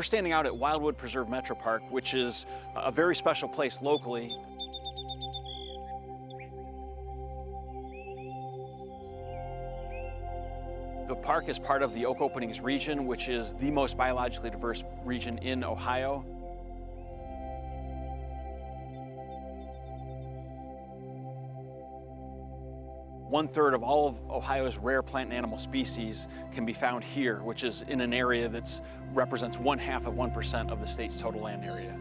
We're standing out at Wildwood Preserve Metropark, which is a very special place locally. The park is part of the Oak Openings region, which is the most biologically diverse region in Ohio. One-third of all of Ohio's rare plant and animal species can be found here, which is in an area that represents 1/2 of 1% of the state's total land area.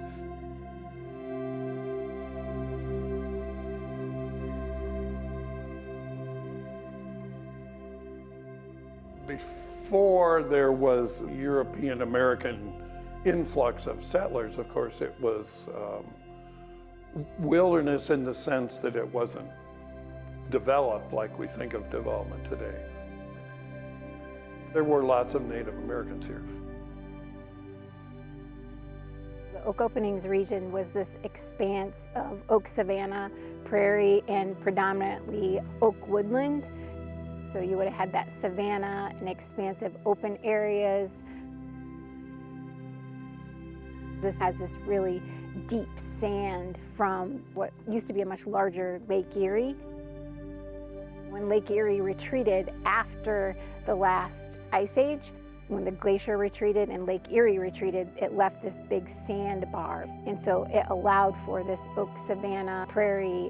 Before there was European American influx of settlers, of course, it was wilderness in the sense that it wasn't developed like we think of development today. There were lots of Native Americans here. The Oak Openings region was this expanse of oak savanna, prairie, and predominantly oak woodland. So you would have had that savanna and expansive open areas. This has this really deep sand from what used to be a much larger Lake Erie. When Lake Erie retreated after the last ice age, when the glacier retreated and Lake Erie retreated, it left this big sandbar. And so it allowed for this oak savanna prairie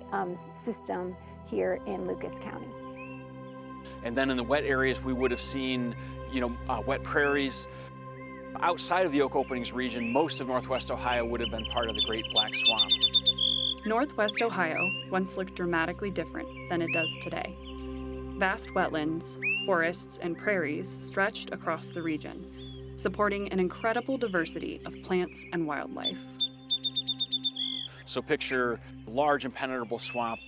system here in Lucas County. And then in the wet areas, we would have seen, wet prairies. Outside of the Oak Openings region, most of Northwest Ohio would have been part of the Great Black Swamp. Northwest Ohio once looked dramatically different than it does today. Vast wetlands, forests, and prairies stretched across the region, supporting an incredible diversity of plants and wildlife. So picture large impenetrable swamp,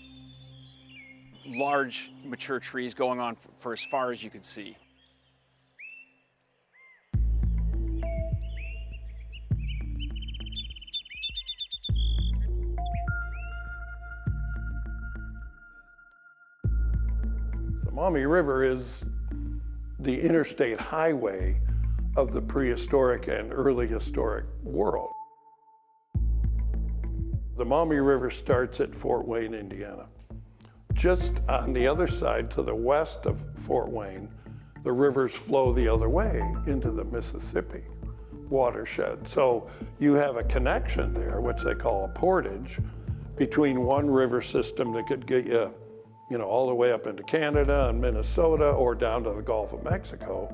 large mature trees going on for as far as you could see. The Maumee River is the interstate highway of the prehistoric and early historic world. The Maumee River starts at Fort Wayne, Indiana. Just on the other side, to the west of Fort Wayne, the rivers flow the other way into the Mississippi watershed. So you have a connection there, which they call a portage, between one river system that could get you, all the way up into Canada and Minnesota or down to the Gulf of Mexico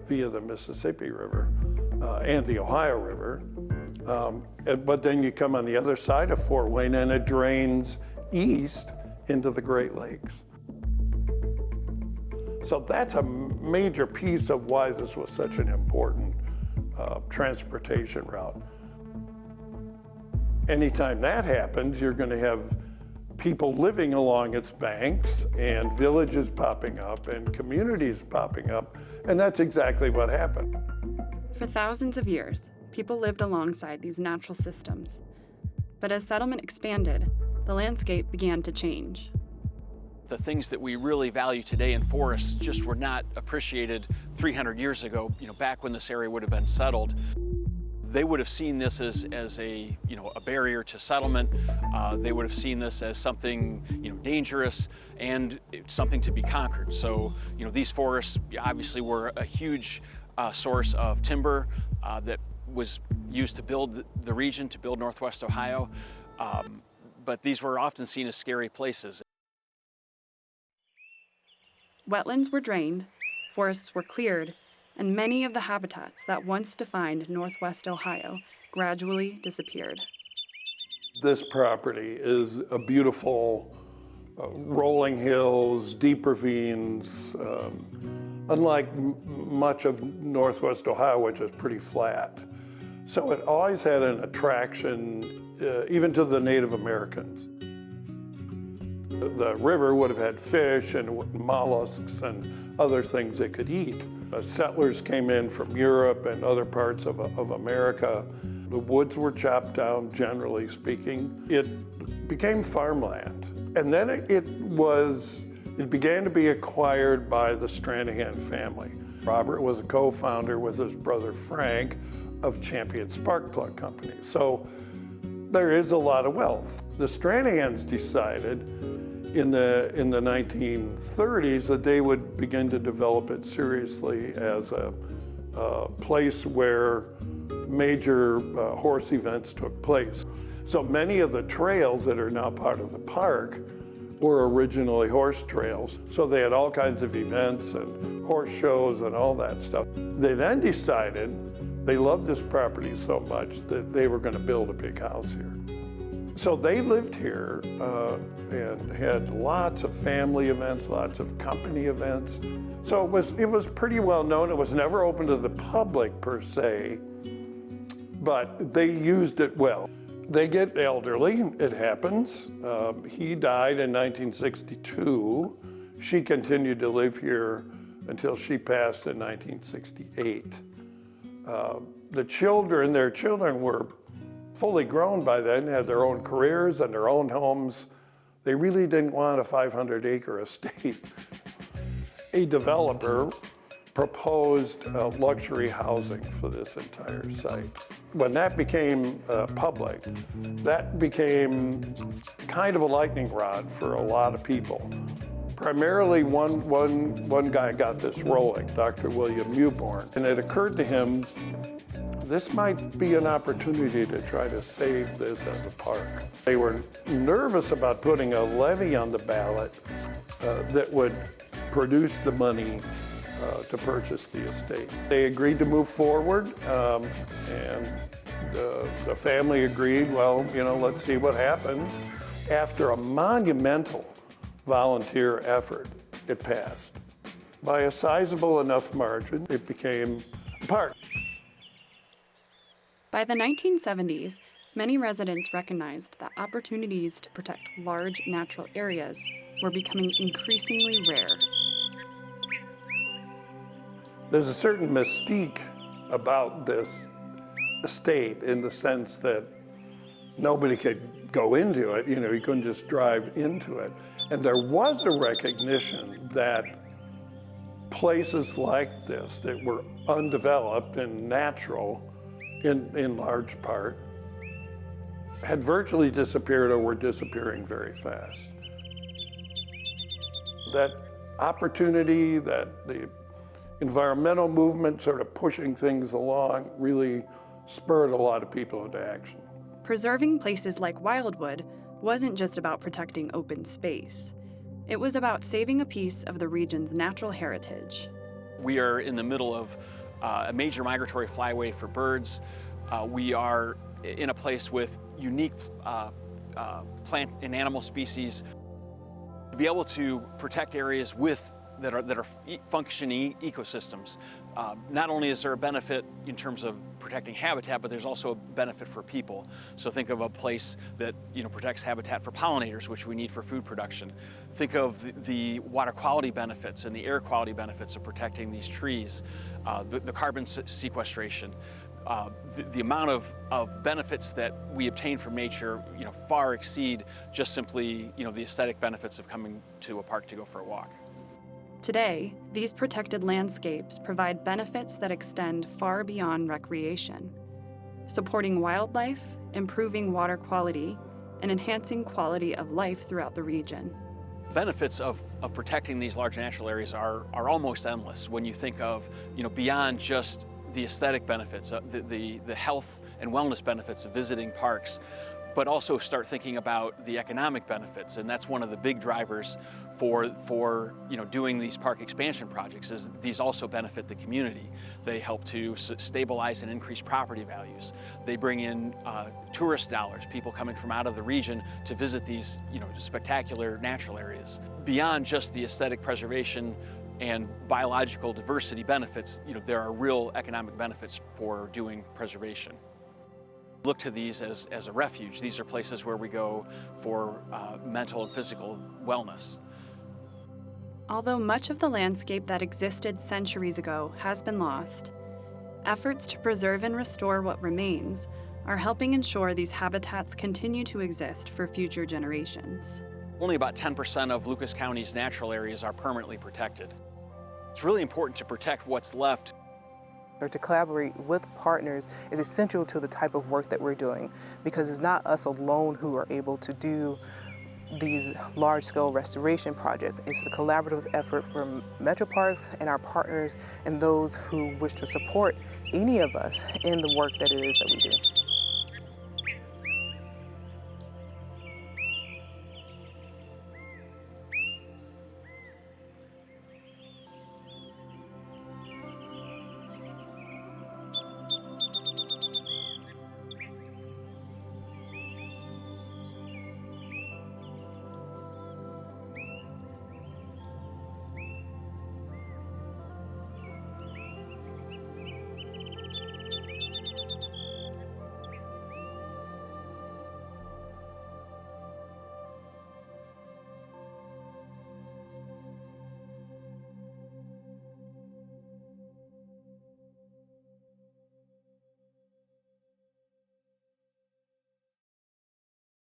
via the Mississippi River and the Ohio River. But then you come on the other side of Fort Wayne and it drains east into the Great Lakes. So that's a major piece of why this was such an important transportation route. Anytime that happens, you're going to have people living along its banks and villages popping up and communities popping up, and that's exactly what happened. For thousands of years, people lived alongside these natural systems. But as settlement expanded, the landscape began to change. The things that we really value today in forests just were not appreciated 300 years ago, back when this area would have been settled. They would have seen this as a barrier to settlement. They would have seen this as something, dangerous and something to be conquered. So, these forests obviously were a huge source of timber that was used to build the region, to build Northwest Ohio. But these were often seen as scary places. Wetlands were drained, forests were cleared, and many of the habitats that once defined Northwest Ohio gradually disappeared. This property is a beautiful rolling hills, deep ravines, unlike much of Northwest Ohio, which is pretty flat. So it always had an attraction, even to the Native Americans. The river would have had fish and mollusks and other things they could eat. Settlers came in from Europe and other parts of America. The woods were chopped down, generally speaking. It became farmland. And then it began to be acquired by the Stranahan family. Robert was a co-founder with his brother Frank of champion spark plug companies. So there is a lot of wealth. The Stranahans decided in the 1930s that they would begin to develop it seriously as a place where major horse events took place. So many of the trails that are now part of the park were originally horse trails. So they had all kinds of events and horse shows and all that stuff. They then decided they loved this property so much that they were going to build a big house here. So they lived here and had lots of family events, lots of company events. So it was pretty well known. It was never open to the public per se, but they used it well. They get elderly, it happens. He died in 1962. She continued to live here until she passed in 1968. Their children were fully grown by then, had their own careers and their own homes. They really didn't want a 500-acre estate. A developer proposed luxury housing for this entire site. When that became public, that became kind of a lightning rod for a lot of people. Primarily, one guy got this rolling, Dr. William Mewborn, and it occurred to him, this might be an opportunity to try to save this as a park. They were nervous about putting a levy on the ballot that would produce the money to purchase the estate. They agreed to move forward, and the family agreed, well, let's see what happens. After a monumental volunteer effort, it passed. By a sizable enough margin, it became a park. By the 1970s, many residents recognized that opportunities to protect large natural areas were becoming increasingly rare. There's a certain mystique about this estate in the sense that nobody could go into it, you couldn't just drive into it. And there was a recognition that places like this that were undeveloped and natural in large part had virtually disappeared or were disappearing very fast. That opportunity, that the environmental movement sort of pushing things along really spurred a lot of people into action. Preserving places like Wildwood wasn't just about protecting open space. It was about saving a piece of the region's natural heritage. We are in the middle of a major migratory flyway for birds. We are in a place with unique plant and animal species. To be able to protect areas that are functioning ecosystems. Not only is there a benefit in terms of protecting habitat, but there's also a benefit for people. So think of a place that protects habitat for pollinators, which we need for food production. Think of the water quality benefits and the air quality benefits of protecting these trees, the carbon sequestration. The amount of benefits that we obtain from nature, far exceed just simply, the aesthetic benefits of coming to a park to go for a walk. Today, these protected landscapes provide benefits that extend far beyond recreation, supporting wildlife, improving water quality, and enhancing quality of life throughout the region. Benefits of protecting these large natural areas are almost endless when you think of, beyond just the aesthetic benefits, the health and wellness benefits of visiting parks, but also start thinking about the economic benefits. And that's one of the big drivers for doing these park expansion projects, is these also benefit the community. They help to stabilize and increase property values. They bring in tourist dollars, people coming from out of the region to visit these spectacular natural areas. Beyond just the aesthetic preservation and biological diversity benefits, there are real economic benefits for doing preservation. Look to these as a refuge. These are places where we go for mental and physical wellness. Although much of the landscape that existed centuries ago has been lost, efforts to preserve and restore what remains are helping ensure these habitats continue to exist for future generations. Only about 10% of Lucas County's natural areas are permanently protected. It's really important to protect what's left. Or to collaborate with partners is essential to the type of work that we're doing, because it's not us alone who are able to do these large-scale restoration projects. It's a collaborative effort from Metroparks and our partners and those who wish to support any of us in the work that it is that we do.